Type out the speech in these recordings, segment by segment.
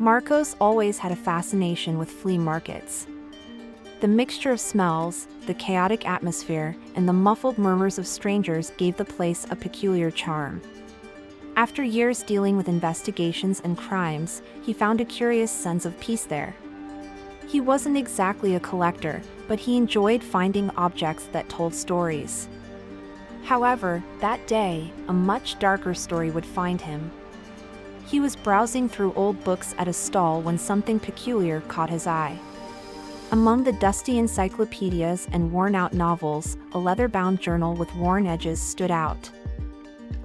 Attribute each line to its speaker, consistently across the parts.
Speaker 1: Marcos always had a fascination with flea markets. The mixture of smells, the chaotic atmosphere, and the muffled murmurs of strangers gave the place a peculiar charm. After years dealing with investigations and crimes, he found a curious sense of peace there. He wasn't exactly a collector, but he enjoyed finding objects that told stories. However, that day, a much darker story would find him. He was browsing through old books at a stall when something peculiar caught his eye. Among the dusty encyclopedias and worn-out novels, a leather-bound journal with worn edges stood out.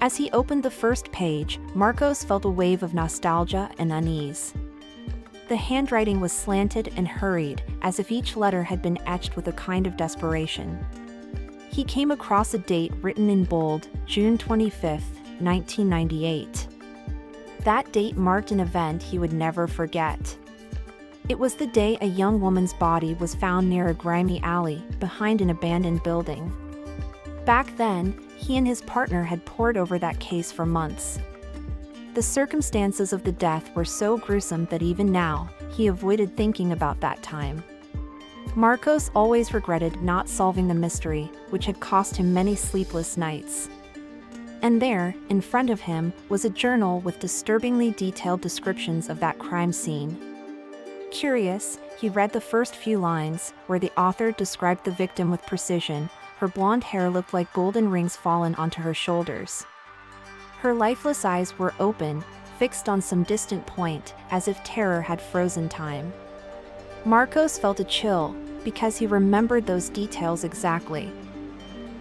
Speaker 1: As he opened the first page, Marcos felt a wave of nostalgia and unease. The handwriting was slanted and hurried, as if each letter had been etched with a kind of desperation. He came across a date written in bold, June 25, 1998. That date marked an event he would never forget. It was the day a young woman's body was found near a grimy alley, behind an abandoned building. Back then, he and his partner had pored over that case for months. The circumstances of the death were so gruesome that even now, he avoided thinking about that time. Marcos always regretted not solving the mystery, which had cost him many sleepless nights. And there, in front of him, was a journal with disturbingly detailed descriptions of that crime scene. Curious, he read the first few lines, where the author described the victim with precision. Her blonde hair looked like golden rings fallen onto her shoulders. Her lifeless eyes were open, fixed on some distant point, as if terror had frozen time. Marcos felt a chill, because he remembered those details exactly.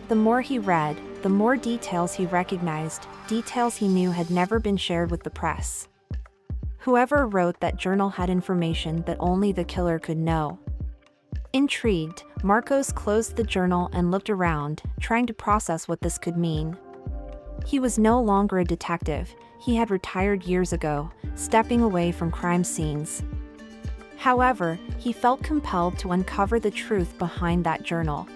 Speaker 1: The more he read, the more details he recognized, details he knew had never been shared with the press. Whoever wrote that journal had information that only the killer could know. Intrigued, Marcos closed the journal and looked around, trying to process what this could mean. He was no longer a detective, he had retired years ago, stepping away from crime scenes. However, he felt compelled to uncover the truth behind that journal.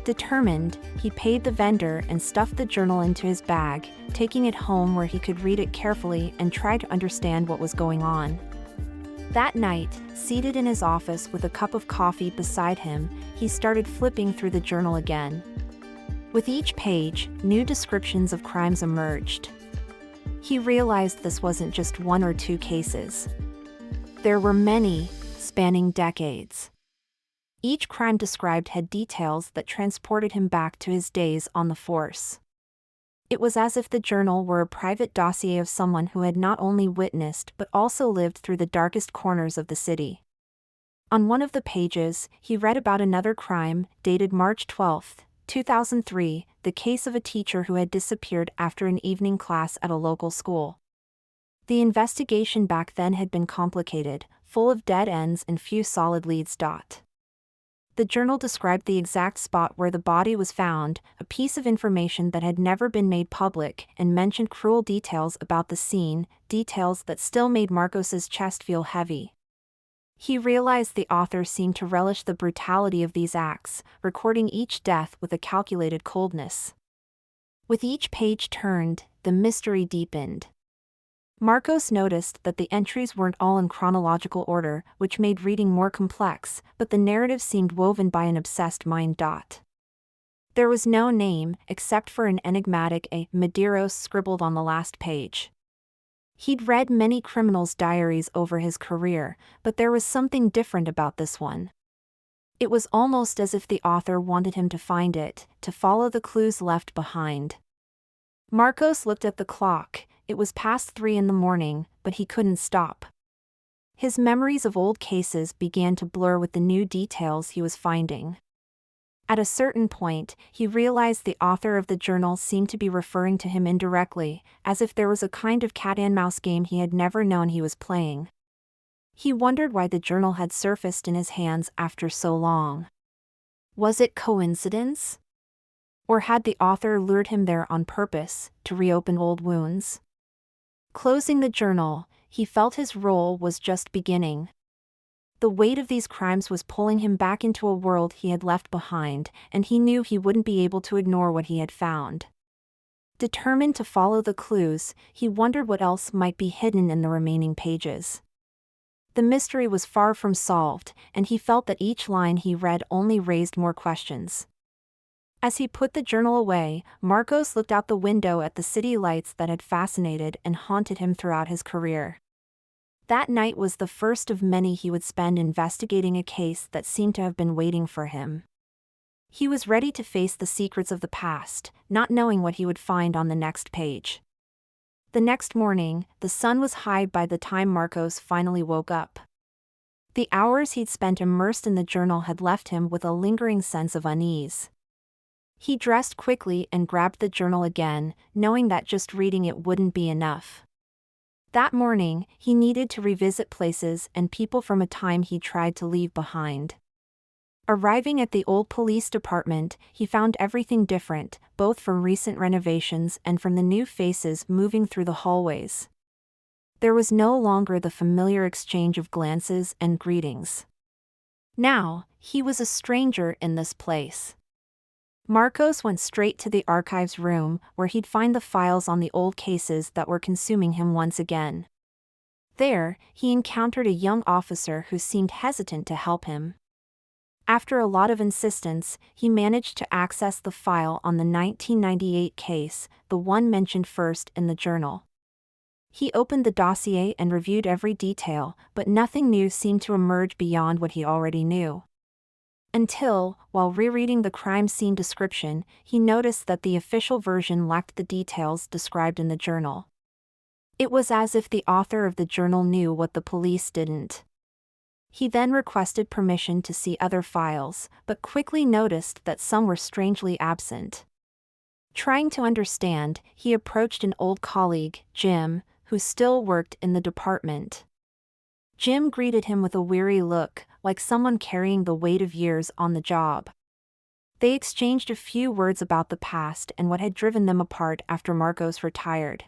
Speaker 1: Determined, he paid the vendor and stuffed the journal into his bag, taking it home where he could read it carefully and try to understand what was going on. That night, seated in his office with a cup of coffee beside him, he started flipping through the journal again. With each page, new descriptions of crimes emerged. He realized this wasn't just one or two cases. There were many, spanning decades. Each crime described had details that transported him back to his days on the force. It was as if the journal were a private dossier of someone who had not only witnessed but also lived through the darkest corners of the city. On one of the pages, he read about another crime, dated March 12, 2003, the case of a teacher who had disappeared after an evening class at a local school. The investigation back then had been complicated, full of dead ends and few solid leads. The journal described the exact spot where the body was found, a piece of information that had never been made public, and mentioned cruel details about the scene, details that still made Marcos's chest feel heavy. He realized the author seemed to relish the brutality of these acts, recording each death with a calculated coldness. With each page turned, the mystery deepened. Marcos noticed that the entries weren't all in chronological order, which made reading more complex, but the narrative seemed woven by an obsessed mind. There was no name, except for an enigmatic A. Medeiros scribbled on the last page. He'd read many criminals' diaries over his career, but there was something different about this one. It was almost as if the author wanted him to find it, to follow the clues left behind. Marcos looked at the clock. It was past 3 in the morning, but he couldn't stop. His memories of old cases began to blur with the new details he was finding. At a certain point, he realized the author of the journal seemed to be referring to him indirectly, as if there was a kind of cat-and-mouse game he had never known he was playing. He wondered why the journal had surfaced in his hands after so long. Was it coincidence? Or had the author lured him there on purpose, to reopen old wounds? Closing the journal, he felt his role was just beginning. The weight of these crimes was pulling him back into a world he had left behind, and he knew he wouldn't be able to ignore what he had found. Determined to follow the clues, he wondered what else might be hidden in the remaining pages. The mystery was far from solved, and he felt that each line he read only raised more questions. As he put the journal away, Marcos looked out the window at the city lights that had fascinated and haunted him throughout his career. That night was the first of many he would spend investigating a case that seemed to have been waiting for him. He was ready to face the secrets of the past, not knowing what he would find on the next page. The next morning, the sun was high by the time Marcos finally woke up. The hours he'd spent immersed in the journal had left him with a lingering sense of unease. He dressed quickly and grabbed the journal again, knowing that just reading it wouldn't be enough. That morning, he needed to revisit places and people from a time he tried to leave behind. Arriving at the old police department, he found everything different, both from recent renovations and from the new faces moving through the hallways. There was no longer the familiar exchange of glances and greetings. Now, he was a stranger in this place. Marcos went straight to the archives room, where he'd find the files on the old cases that were consuming him once again. There, he encountered a young officer who seemed hesitant to help him. After a lot of insistence, he managed to access the file on the 1998 case, the one mentioned first in the journal. He opened the dossier and reviewed every detail, but nothing new seemed to emerge beyond what he already knew. Until, while rereading the crime scene description, he noticed that the official version lacked the details described in the journal. It was as if the author of the journal knew what the police didn't. He then requested permission to see other files, but quickly noticed that some were strangely absent. Trying to understand, he approached an old colleague, Jim, who still worked in the department. Jim greeted him with a weary look, like someone carrying the weight of years on the job. They exchanged a few words about the past and what had driven them apart after Marcos retired.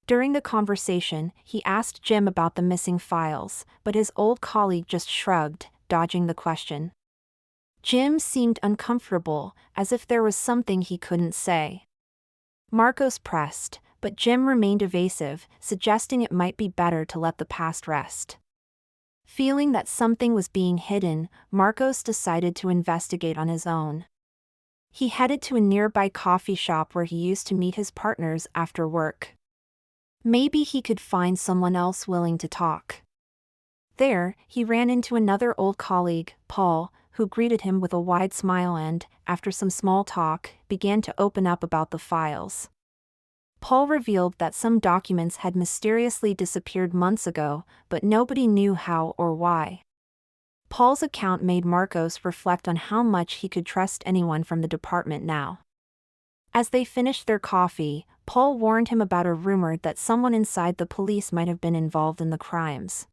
Speaker 1: During the conversation, he asked Jim about the missing files, but his old colleague just shrugged, dodging the question. Jim seemed uncomfortable, as if there was something he couldn't say. Marcos pressed, but Jim remained evasive, suggesting it might be better to let the past rest. Feeling that something was being hidden, Marcos decided to investigate on his own. He headed to a nearby coffee shop where he used to meet his partners after work. Maybe he could find someone else willing to talk. There, he ran into another old colleague, Paul, who greeted him with a wide smile and, after some small talk, began to open up about the files. Paul revealed that some documents had mysteriously disappeared months ago, but nobody knew how or why. Paul's account made Marcos reflect on how much he could trust anyone from the department now. As they finished their coffee, Paul warned him about a rumor that someone inside the police might have been involved in the crimes.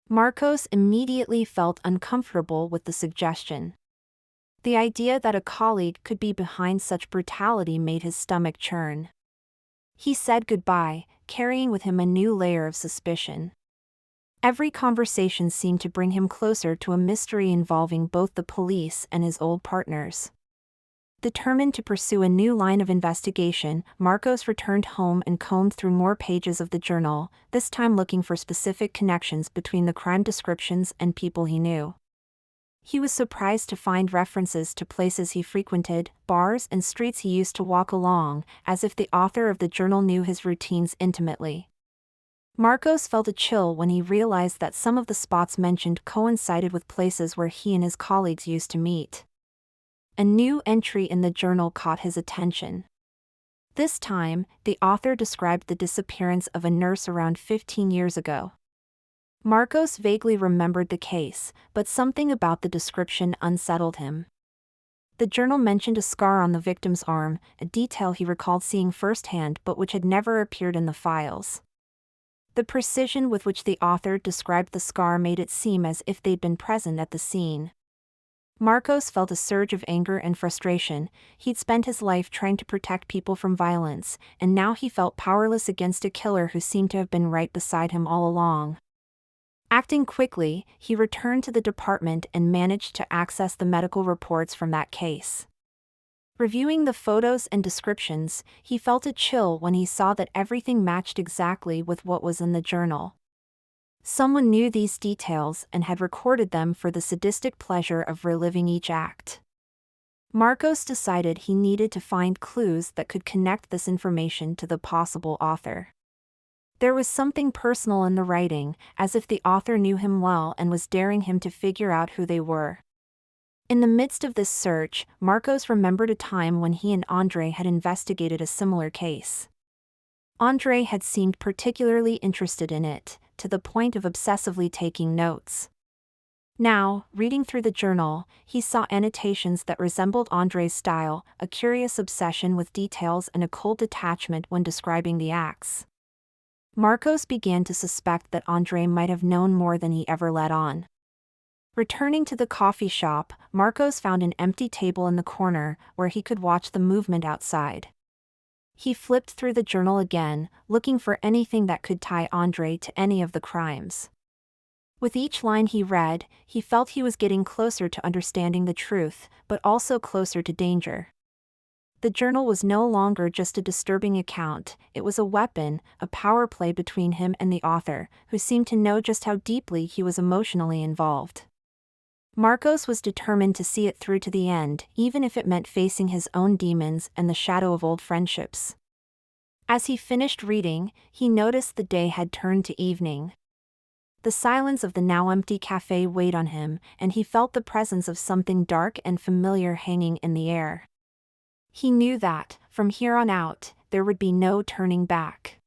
Speaker 1: Marcos immediately felt uncomfortable with the suggestion. The idea that a colleague could be behind such brutality made his stomach churn. He said goodbye, carrying with him a new layer of suspicion. Every conversation seemed to bring him closer to a mystery involving both the police and his old partners. Determined to pursue a new line of investigation, Marcos returned home and combed through more pages of the journal, this time looking for specific connections between the crime descriptions and people he knew. He was surprised to find references to places he frequented, bars and streets he used to walk along, as if the author of the journal knew his routines intimately. Marcos felt a chill when he realized that some of the spots mentioned coincided with places where he and his colleagues used to meet. A new entry in the journal caught his attention. This time, the author described the disappearance of a nurse around 15 years ago. Marcos vaguely remembered the case, but something about the description unsettled him. The journal mentioned a scar on the victim's arm, a detail he recalled seeing firsthand but which had never appeared in the files. The precision with which the author described the scar made it seem as if they'd been present at the scene. Marcos felt a surge of anger and frustration. He'd spent his life trying to protect people from violence, and now he felt powerless against a killer who seemed to have been right beside him all along. Acting quickly, he returned to the department and managed to access the medical reports from that case. Reviewing the photos and descriptions, he felt a chill when he saw that everything matched exactly with what was in the journal. Someone knew these details and had recorded them for the sadistic pleasure of reliving each act. Marcos decided he needed to find clues that could connect this information to the possible author. There was something personal in the writing, as if the author knew him well and was daring him to figure out who they were. In the midst of this search, Marcos remembered a time when he and Andre had investigated a similar case. Andre had seemed particularly interested in it, to the point of obsessively taking notes. Now, reading through the journal, he saw annotations that resembled Andre's style, a curious obsession with details and a cold detachment when describing the acts. Marcos began to suspect that Andre might have known more than he ever let on. Returning to the coffee shop, Marcos found an empty table in the corner, where he could watch the movement outside. He flipped through the journal again, looking for anything that could tie Andre to any of the crimes. With each line he read, he felt he was getting closer to understanding the truth, but also closer to danger. The journal was no longer just a disturbing account, it was a weapon, a power play between him and the author, who seemed to know just how deeply he was emotionally involved. Marcos was determined to see it through to the end, even if it meant facing his own demons and the shadow of old friendships. As he finished reading, he noticed the day had turned to evening. The silence of the now empty cafe weighed on him, and he felt the presence of something dark and familiar hanging in the air. He knew that, from here on out, there would be no turning back.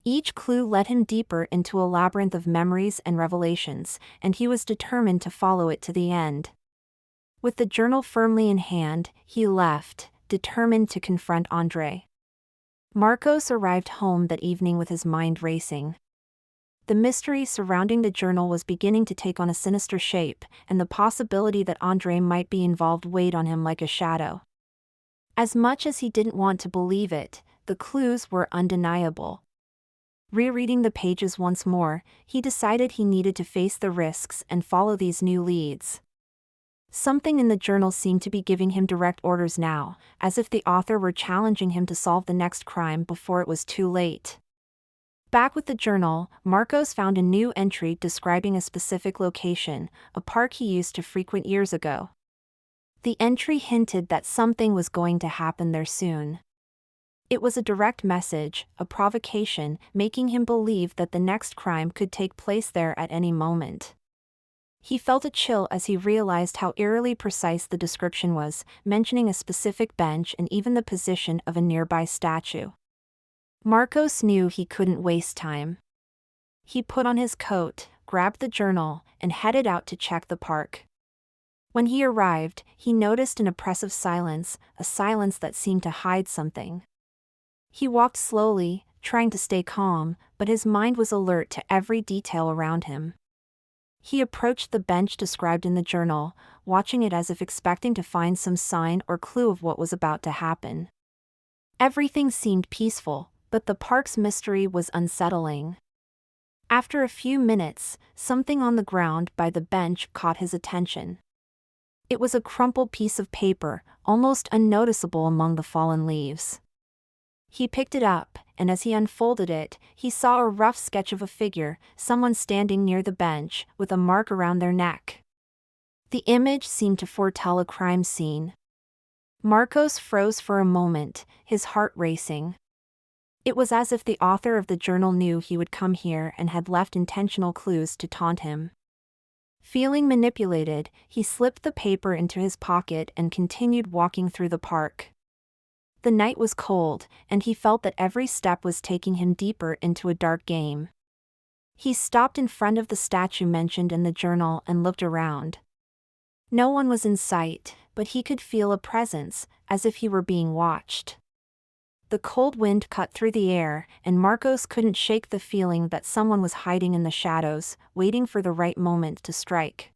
Speaker 1: Each clue led him deeper into a labyrinth of memories and revelations, and he was determined to follow it to the end. With the journal firmly in hand, he left, determined to confront Andre. Marcos arrived home that evening with his mind racing. The mystery surrounding the journal was beginning to take on a sinister shape, and the possibility that Andre might be involved weighed on him like a shadow. As much as he didn't want to believe it, the clues were undeniable. Rereading the pages once more, he decided he needed to face the risks and follow these new leads. Something in the journal seemed to be giving him direct orders now, as if the author were challenging him to solve the next crime before it was too late. Back with the journal, Marcos found a new entry describing a specific location, a park he used to frequent years ago. The entry hinted that something was going to happen there soon. It was a direct message, a provocation, making him believe that the next crime could take place there at any moment. He felt a chill as he realized how eerily precise the description was, mentioning a specific bench and even the position of a nearby statue. Marcos knew he couldn't waste time. He put on his coat, grabbed the journal, and headed out to check the park. When he arrived, he noticed an oppressive silence, a silence that seemed to hide something. He walked slowly, trying to stay calm, but his mind was alert to every detail around him. He approached the bench described in the journal, watching it as if expecting to find some sign or clue of what was about to happen. Everything seemed peaceful, but the park's mystery was unsettling. After a few minutes, something on the ground by the bench caught his attention. It was a crumpled piece of paper, almost unnoticeable among the fallen leaves. He picked it up, and as he unfolded it, he saw a rough sketch of a figure, someone standing near the bench, with a mark around their neck. The image seemed to foretell a crime scene. Marcos froze for a moment, his heart racing. It was as if the author of the journal knew he would come here and had left intentional clues to taunt him. Feeling manipulated, he slipped the paper into his pocket and continued walking through the park. The night was cold, and he felt that every step was taking him deeper into a dark game. He stopped in front of the statue mentioned in the journal and looked around. No one was in sight, but he could feel a presence, as if he were being watched. The cold wind cut through the air, and Marcos couldn't shake the feeling that someone was hiding in the shadows, waiting for the right moment to strike.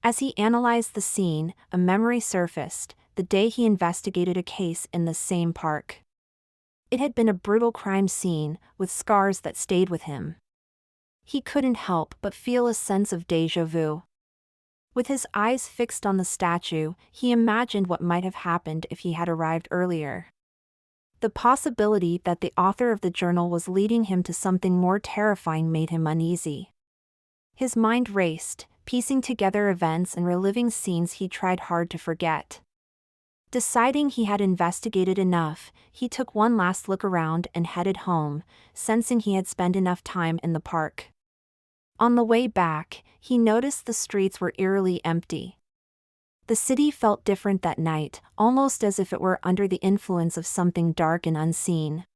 Speaker 1: As he analyzed the scene, a memory surfaced, the day he investigated a case in the same park. It had been a brutal crime scene, with scars that stayed with him. He couldn't help but feel a sense of déjà vu. With his eyes fixed on the statue, he imagined what might have happened if he had arrived earlier. The possibility that the author of the journal was leading him to something more terrifying made him uneasy. His mind raced, piecing together events and reliving scenes he tried hard to forget. Deciding he had investigated enough, he took one last look around and headed home, sensing he had spent enough time in the park. On the way back, he noticed the streets were eerily empty. The city felt different that night, almost as if it were under the influence of something dark and unseen.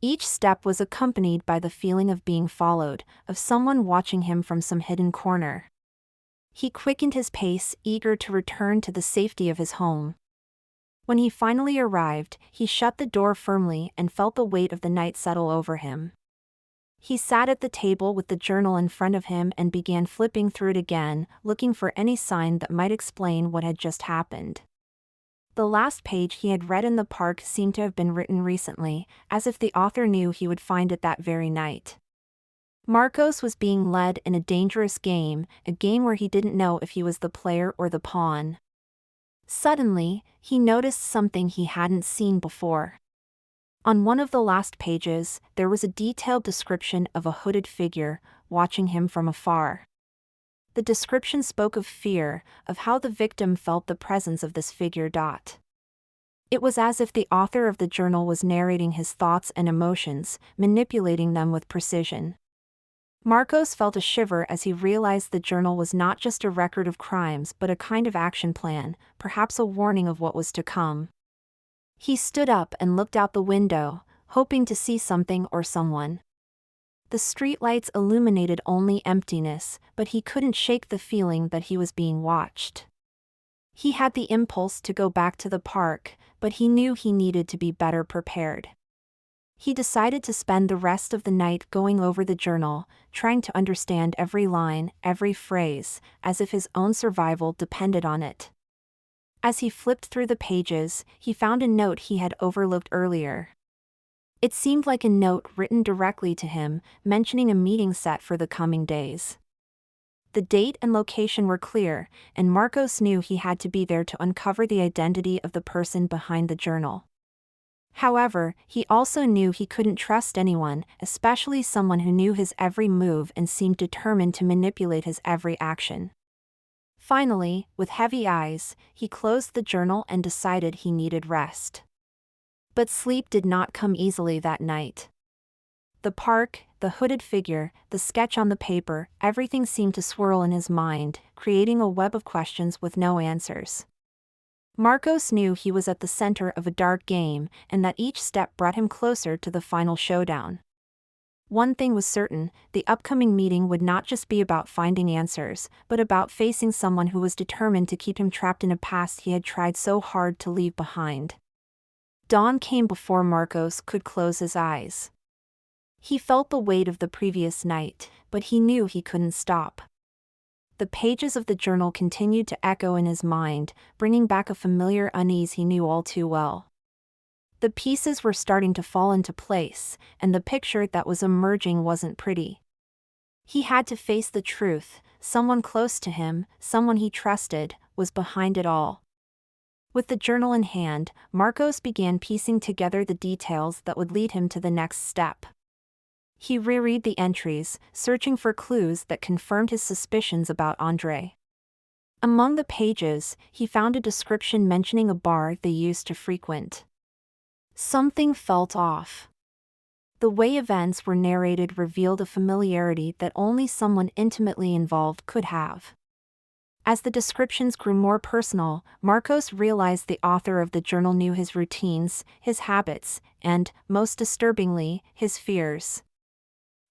Speaker 1: Each step was accompanied by the feeling of being followed, of someone watching him from some hidden corner. He quickened his pace, eager to return to the safety of his home. When he finally arrived, he shut the door firmly and felt the weight of the night settle over him. He sat at the table with the journal in front of him and began flipping through it again, looking for any sign that might explain what had just happened. The last page he had read in the park seemed to have been written recently, as if the author knew he would find it that very night. Marcos was being led in a dangerous game, a game where he didn't know if he was the player or the pawn. Suddenly, he noticed something he hadn't seen before. On one of the last pages, there was a detailed description of a hooded figure, watching him from afar. The description spoke of fear, of how the victim felt the presence of this figure. It was as if the author of the journal was narrating his thoughts and emotions, manipulating them with precision. Marcos felt a shiver as he realized the journal was not just a record of crimes but a kind of action plan, perhaps a warning of what was to come. He stood up and looked out the window, hoping to see something or someone. The streetlights illuminated only emptiness, but he couldn't shake the feeling that he was being watched. He had the impulse to go back to the park, but he knew he needed to be better prepared. He decided to spend the rest of the night going over the journal, trying to understand every line, every phrase, as if his own survival depended on it. As he flipped through the pages, he found a note he had overlooked earlier. It seemed like a note written directly to him, mentioning a meeting set for the coming days. The date and location were clear, and Marcos knew he had to be there to uncover the identity of the person behind the journal. However, he also knew he couldn't trust anyone, especially someone who knew his every move and seemed determined to manipulate his every action. Finally, with heavy eyes, he closed the journal and decided he needed rest. But sleep did not come easily that night. The park, the hooded figure, the sketch on the paper, everything seemed to swirl in his mind, creating a web of questions with no answers. Marcos knew he was at the center of a dark game, and that each step brought him closer to the final showdown. One thing was certain, the upcoming meeting would not just be about finding answers, but about facing someone who was determined to keep him trapped in a past he had tried so hard to leave behind. Dawn came before Marcos could close his eyes. He felt the weight of the previous night, but he knew he couldn't stop. The pages of the journal continued to echo in his mind, bringing back a familiar unease he knew all too well. The pieces were starting to fall into place, and the picture that was emerging wasn't pretty. He had to face the truth: someone close to him, someone he trusted, was behind it all. With the journal in hand, Marcos began piecing together the details that would lead him to the next step. He reread the entries, searching for clues that confirmed his suspicions about Andre. Among the pages, he found a description mentioning a bar they used to frequent. Something felt off. The way events were narrated revealed a familiarity that only someone intimately involved could have. As the descriptions grew more personal, Marcos realized the author of the journal knew his routines, his habits, and, most disturbingly, his fears.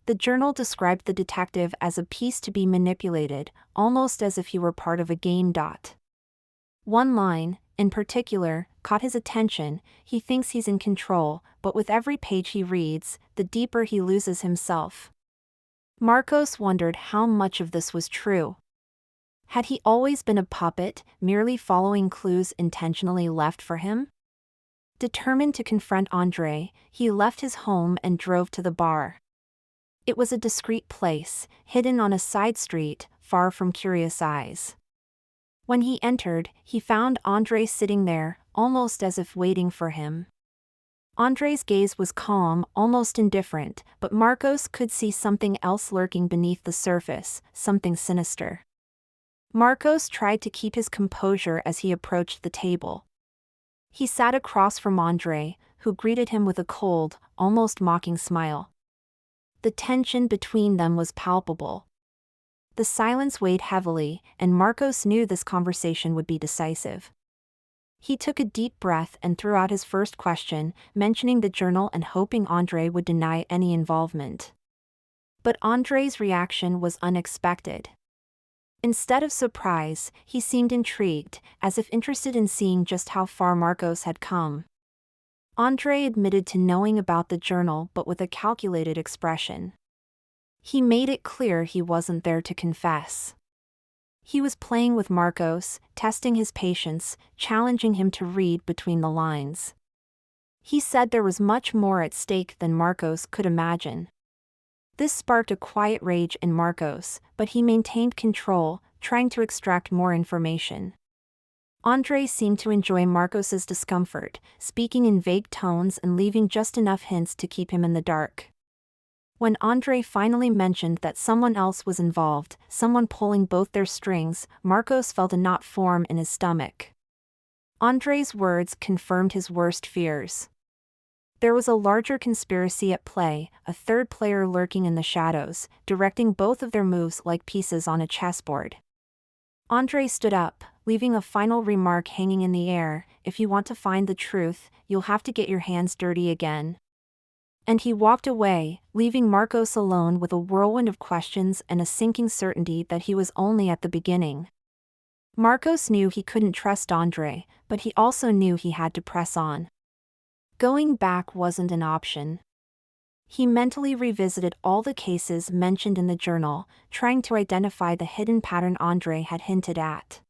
Speaker 1: The journal described the detective as a piece to be manipulated, almost as if he were part of a game. One line, in particular, caught his attention: he thinks he's in control, but with every page he reads, the deeper he loses himself. Marcos wondered how much of this was true. Had he always been a puppet, merely following clues intentionally left for him? Determined to confront Andre, he left his home and drove to the bar. It was a discreet place, hidden on a side street, far from curious eyes. When he entered, he found Andre sitting there, almost as if waiting for him. Andre's gaze was calm, almost indifferent, but Marcos could see something else lurking beneath the surface, something sinister. Marcos tried to keep his composure as he approached the table. He sat across from Andre, who greeted him with a cold, almost mocking smile. The tension between them was palpable. The silence weighed heavily, and Marcos knew this conversation would be decisive. He took a deep breath and threw out his first question, mentioning the journal and hoping Andre would deny any involvement. But Andre's reaction was unexpected. Instead of surprise, he seemed intrigued, as if interested in seeing just how far Marcos had come. Andre admitted to knowing about the journal but with a calculated expression. He made it clear he wasn't there to confess. He was playing with Marcos, testing his patience, challenging him to read between the lines. He said there was much more at stake than Marcos could imagine. This sparked a quiet rage in Marcos, but he maintained control, trying to extract more information. Andre seemed to enjoy Marcos's discomfort, speaking in vague tones and leaving just enough hints to keep him in the dark. When Andre finally mentioned that someone else was involved, someone pulling both their strings, Marcos felt a knot form in his stomach. Andre's words confirmed his worst fears. There was a larger conspiracy at play, a third player lurking in the shadows, directing both of their moves like pieces on a chessboard. Andre stood up, leaving a final remark hanging in the air: "If you want to find the truth, you'll have to get your hands dirty again." And he walked away, leaving Marcos alone with a whirlwind of questions and a sinking certainty that he was only at the beginning. Marcos knew he couldn't trust Andre, but he also knew he had to press on. Going back wasn't an option. He mentally revisited all the cases mentioned in the journal, trying to identify the hidden pattern Andre had hinted at.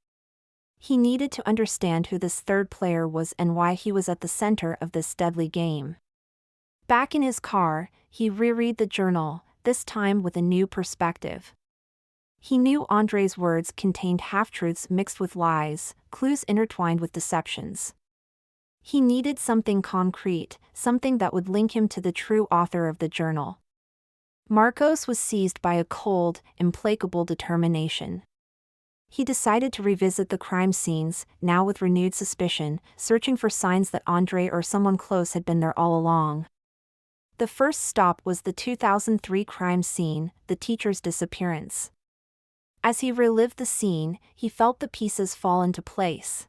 Speaker 1: He needed to understand who this third player was and why he was at the center of this deadly game. Back in his car, he reread the journal, this time with a new perspective. He knew Andre's words contained half-truths mixed with lies, clues intertwined with deceptions. He needed something concrete, something that would link him to the true author of the journal. Marcos was seized by a cold, implacable determination. He decided to revisit the crime scenes, now with renewed suspicion, searching for signs that Andre or someone close had been there all along. The first stop was the 2003 crime scene, the teacher's disappearance. As he relived the scene, he felt the pieces fall into place.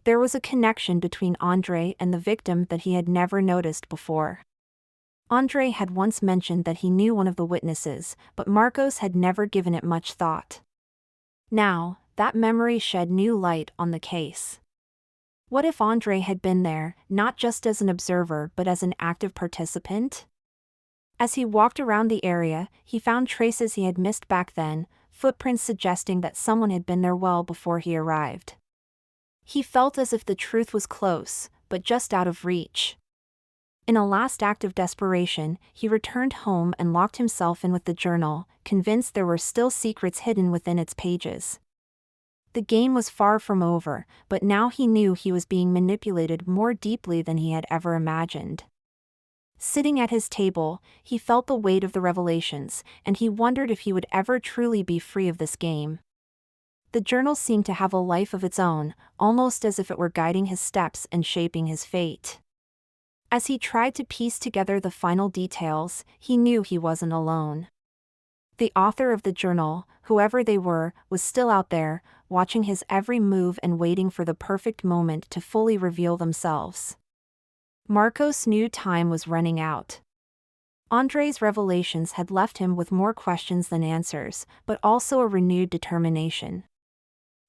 Speaker 1: There was a connection between Andre and the victim that he had never noticed before. Andre had once mentioned that he knew one of the witnesses, but Marcos had never given it much thought. Now, that memory shed new light on the case. What if Andre had been there, not just as an observer but as an active participant? As he walked around the area, he found traces he had missed back then, footprints suggesting that someone had been there well before he arrived. He felt as if the truth was close, but just out of reach. In a last act of desperation, he returned home and locked himself in with the journal, convinced there were still secrets hidden within its pages. The game was far from over, but now he knew he was being manipulated more deeply than he had ever imagined. Sitting at his table, he felt the weight of the revelations, and he wondered if he would ever truly be free of this game. The journal seemed to have a life of its own, almost as if it were guiding his steps and shaping his fate. As he tried to piece together the final details, he knew he wasn't alone. The author of the journal, whoever they were, was still out there, watching his every move and waiting for the perfect moment to fully reveal themselves. Marcos knew time was running out. Andre's revelations had left him with more questions than answers, but also a renewed determination.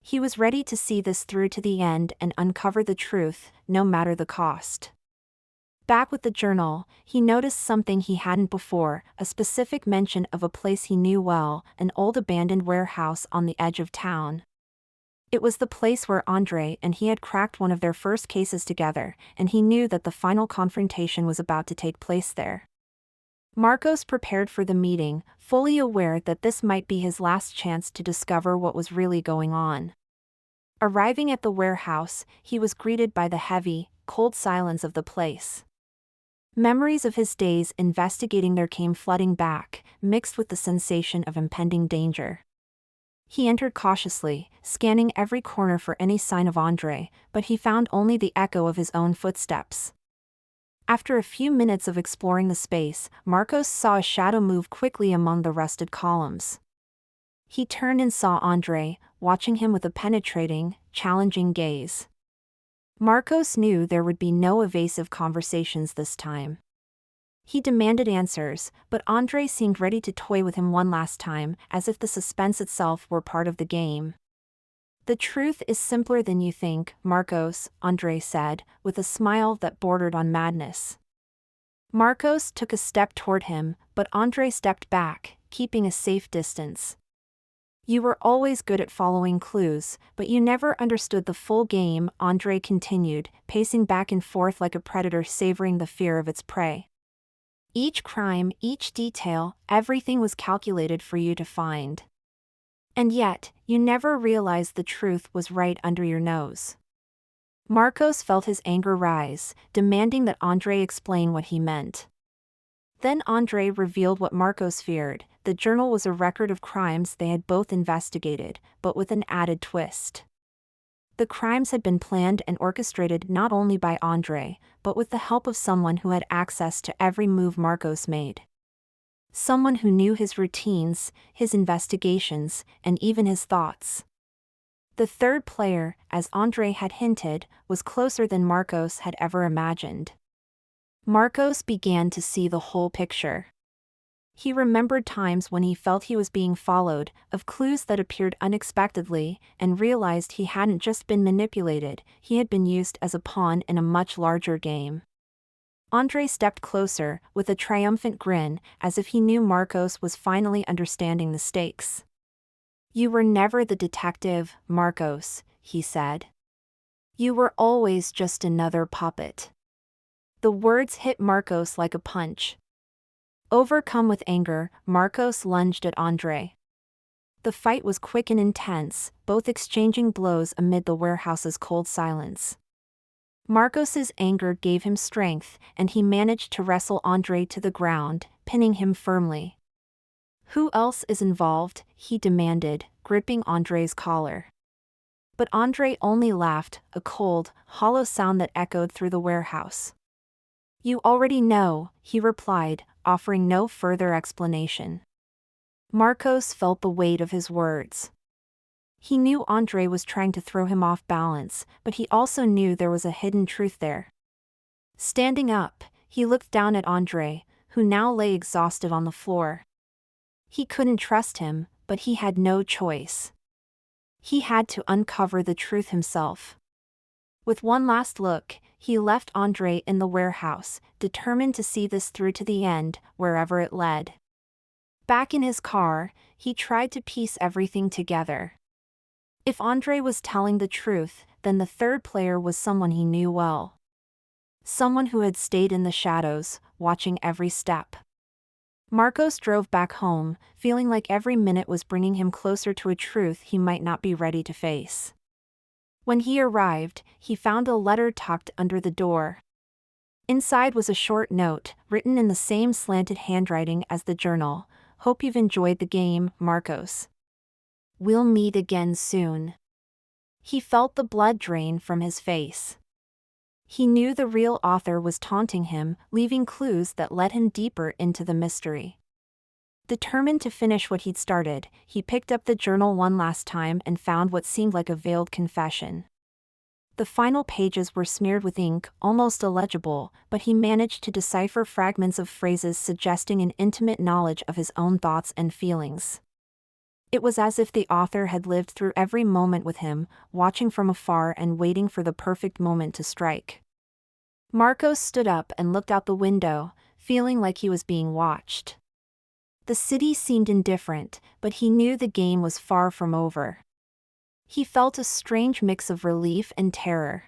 Speaker 1: He was ready to see this through to the end and uncover the truth, no matter the cost. Back with the journal, he noticed something he hadn't before, a specific mention of a place he knew well, an old abandoned warehouse on the edge of town. It was the place where Andre and he had cracked one of their first cases together, and he knew that the final confrontation was about to take place there. Marcos prepared for the meeting, fully aware that this might be his last chance to discover what was really going on. Arriving at the warehouse, he was greeted by the heavy, cold silence of the place. Memories of his days investigating there came flooding back, mixed with the sensation of impending danger. He entered cautiously, scanning every corner for any sign of Andre, but he found only the echo of his own footsteps. After a few minutes of exploring the space, Marcos saw a shadow move quickly among the rusted columns. He turned and saw Andre, watching him with a penetrating, challenging gaze. Marcos knew there would be no evasive conversations this time. He demanded answers, but Andre seemed ready to toy with him one last time, as if the suspense itself were part of the game. "The truth is simpler than you think, Marcos," Andre said, with a smile that bordered on madness. Marcos took a step toward him, but Andre stepped back, keeping a safe distance. "You were always good at following clues, but you never understood the full game," Andre continued, pacing back and forth like a predator savoring the fear of its prey. "Each crime, each detail, everything was calculated for you to find. And yet, you never realized the truth was right under your nose." Marcos felt his anger rise, demanding that Andre explain what he meant. Then Andre revealed what Marcos feared: the journal was a record of crimes they had both investigated, but with an added twist. The crimes had been planned and orchestrated not only by Andre, but with the help of someone who had access to every move Marcos made. Someone who knew his routines, his investigations, and even his thoughts. The third player, as Andre had hinted, was closer than Marcos had ever imagined. Marcos began to see the whole picture. He remembered times when he felt he was being followed, of clues that appeared unexpectedly, and realized he hadn't just been manipulated, he had been used as a pawn in a much larger game. Andre stepped closer, with a triumphant grin, as if he knew Marcos was finally understanding the stakes. "You were never the detective, Marcos," he said. "You were always just another puppet." The words hit Marcos like a punch. Overcome with anger, Marcos lunged at Andre. The fight was quick and intense, both exchanging blows amid the warehouse's cold silence. Marcos's anger gave him strength, and he managed to wrestle Andre to the ground, pinning him firmly. "Who else is involved?" he demanded, gripping Andre's collar. But Andre only laughed, a cold, hollow sound that echoed through the warehouse. "You already know," he replied, offering no further explanation. Marcos felt the weight of his words. He knew Andre was trying to throw him off balance, but he also knew there was a hidden truth there. Standing up, he looked down at Andre, who now lay exhausted on the floor. He couldn't trust him, but he had no choice. He had to uncover the truth himself. With one last look, he left Andre in the warehouse, determined to see this through to the end, wherever it led. Back in his car, he tried to piece everything together. If Andre was telling the truth, then the third player was someone he knew well. Someone who had stayed in the shadows, watching every step. Marcos drove back home, feeling like every minute was bringing him closer to a truth he might not be ready to face. When he arrived, he found a letter tucked under the door. Inside was a short note, written in the same slanted handwriting as the journal. "Hope you've enjoyed the game, Marcos. We'll meet again soon." He felt the blood drain from his face. He knew the real author was taunting him, leaving clues that led him deeper into the mystery. Determined to finish what he'd started, he picked up the journal one last time and found what seemed like a veiled confession. The final pages were smeared with ink, almost illegible, but he managed to decipher fragments of phrases suggesting an intimate knowledge of his own thoughts and feelings. It was as if the author had lived through every moment with him, watching from afar and waiting for the perfect moment to strike. Marcos stood up and looked out the window, feeling like he was being watched. The city seemed indifferent, but he knew the game was far from over. He felt a strange mix of relief and terror.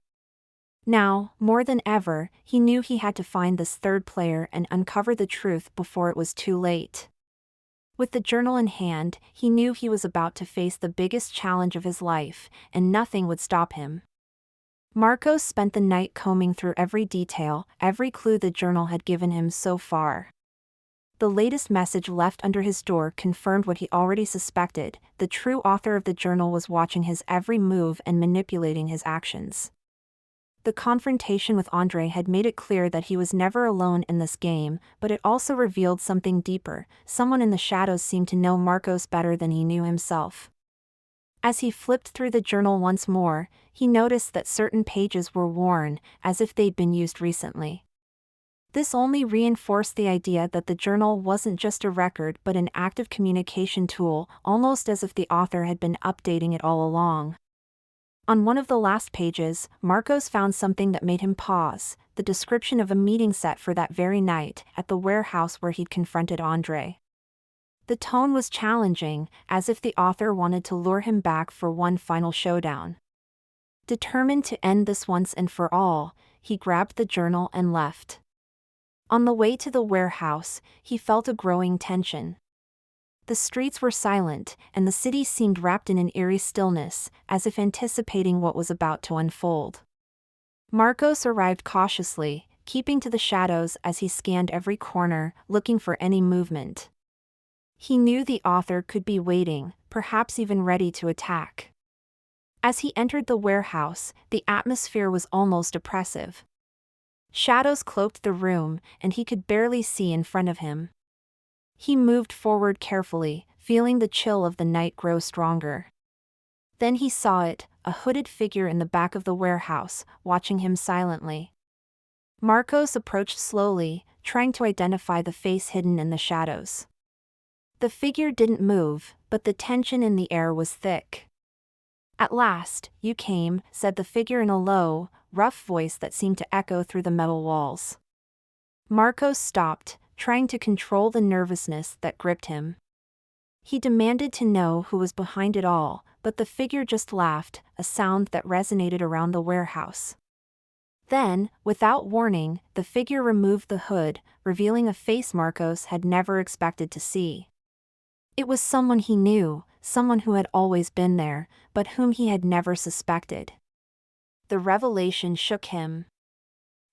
Speaker 1: Now, more than ever, he knew he had to find this third player and uncover the truth before it was too late. With the journal in hand, he knew he was about to face the biggest challenge of his life, and nothing would stop him. Marcos spent the night combing through every detail, every clue the journal had given him so far. The latest message left under his door confirmed what he already suspected: the true author of the journal was watching his every move and manipulating his actions. The confrontation with Andre had made it clear that he was never alone in this game, but it also revealed something deeper. Someone in the shadows seemed to know Marcos better than he knew himself. As he flipped through the journal once more, he noticed that certain pages were worn, as if they'd been used recently. This only reinforced the idea that the journal wasn't just a record but an active communication tool, almost as if the author had been updating it all along. On one of the last pages, Marcos found something that made him pause: the description of a meeting set for that very night, at the warehouse where he'd confronted Andre. The tone was challenging, as if the author wanted to lure him back for one final showdown. Determined to end this once and for all, he grabbed the journal and left. On the way to the warehouse, he felt a growing tension. The streets were silent, and the city seemed wrapped in an eerie stillness, as if anticipating what was about to unfold. Marcos arrived cautiously, keeping to the shadows as he scanned every corner, looking for any movement. He knew the author could be waiting, perhaps even ready to attack. As he entered the warehouse, the atmosphere was almost oppressive. Shadows cloaked the room, and he could barely see in front of him. He moved forward carefully, feeling the chill of the night grow stronger. Then he saw it, a hooded figure in the back of the warehouse, watching him silently. Marcos approached slowly, trying to identify the face hidden in the shadows. The figure didn't move, but the tension in the air was thick. "At last, you came," said the figure in a low, rough voice that seemed to echo through the metal walls. Marcos stopped, trying to control the nervousness that gripped him. He demanded to know who was behind it all, but the figure just laughed, a sound that resonated around the warehouse. Then, without warning, the figure removed the hood, revealing a face Marcos had never expected to see. It was someone he knew, someone who had always been there, but whom he had never suspected. The revelation shook him.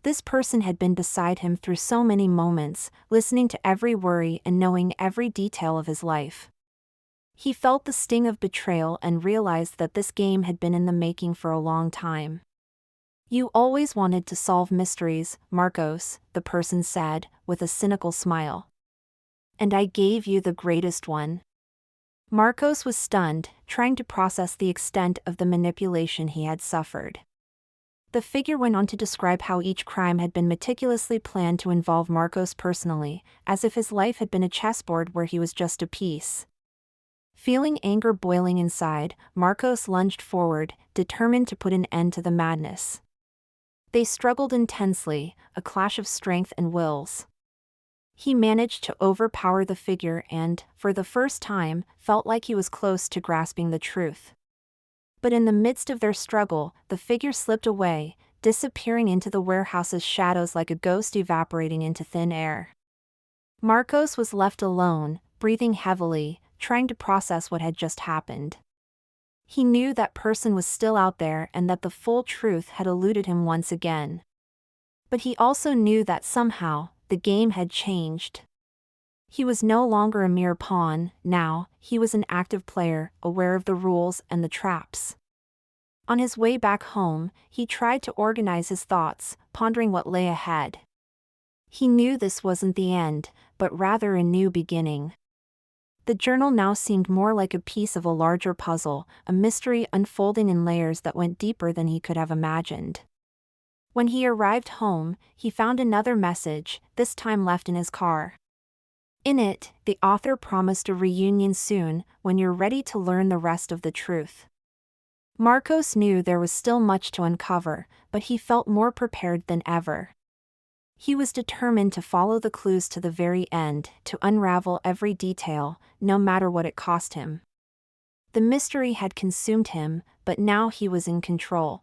Speaker 1: This person had been beside him through so many moments, listening to every worry and knowing every detail of his life. He felt the sting of betrayal and realized that this game had been in the making for a long time. "You always wanted to solve mysteries, Marcos," the person said, with a cynical smile. "And I gave you the greatest one." Marcos was stunned, trying to process the extent of the manipulation he had suffered. The figure went on to describe how each crime had been meticulously planned to involve Marcos personally, as if his life had been a chessboard where he was just a piece. Feeling anger boiling inside, Marcos lunged forward, determined to put an end to the madness. They struggled intensely, a clash of strength and wills. He managed to overpower the figure and, for the first time, felt like he was close to grasping the truth. But in the midst of their struggle, the figure slipped away, disappearing into the warehouse's shadows like a ghost evaporating into thin air. Marcos was left alone, breathing heavily, trying to process what had just happened. He knew that person was still out there and that the full truth had eluded him once again. But he also knew that somehow, the game had changed. He was no longer a mere pawn; now, he was an active player, aware of the rules and the traps. On his way back home, he tried to organize his thoughts, pondering what lay ahead. He knew this wasn't the end, but rather a new beginning. The journal now seemed more like a piece of a larger puzzle, a mystery unfolding in layers that went deeper than he could have imagined. When he arrived home, he found another message, this time left in his car. In it, the author promised a reunion soon, when you're ready to learn the rest of the truth. Marcos knew there was still much to uncover, but he felt more prepared than ever. He was determined to follow the clues to the very end, to unravel every detail, no matter what it cost him. The mystery had consumed him, but now he was in control.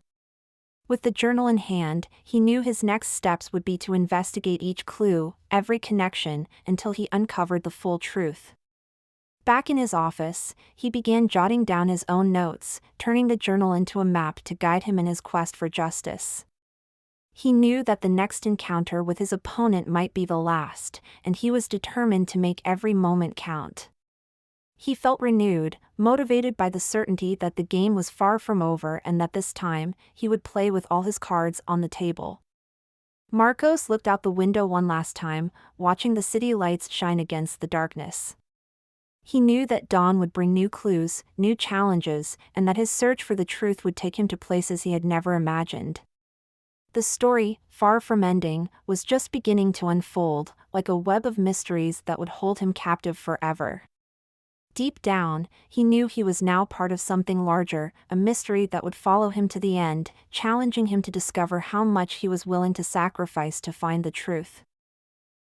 Speaker 1: With the journal in hand, he knew his next steps would be to investigate each clue, every connection, until he uncovered the full truth. Back in his office, he began jotting down his own notes, turning the journal into a map to guide him in his quest for justice. He knew that the next encounter with his opponent might be the last, and he was determined to make every moment count. He felt renewed, motivated by the certainty that the game was far from over and that this time, he would play with all his cards on the table. Marcos looked out the window one last time, watching the city lights shine against the darkness. He knew that dawn would bring new clues, new challenges, and that his search for the truth would take him to places he had never imagined. The story, far from ending, was just beginning to unfold, like a web of mysteries that would hold him captive forever. Deep down, he knew he was now part of something larger, a mystery that would follow him to the end, challenging him to discover how much he was willing to sacrifice to find the truth.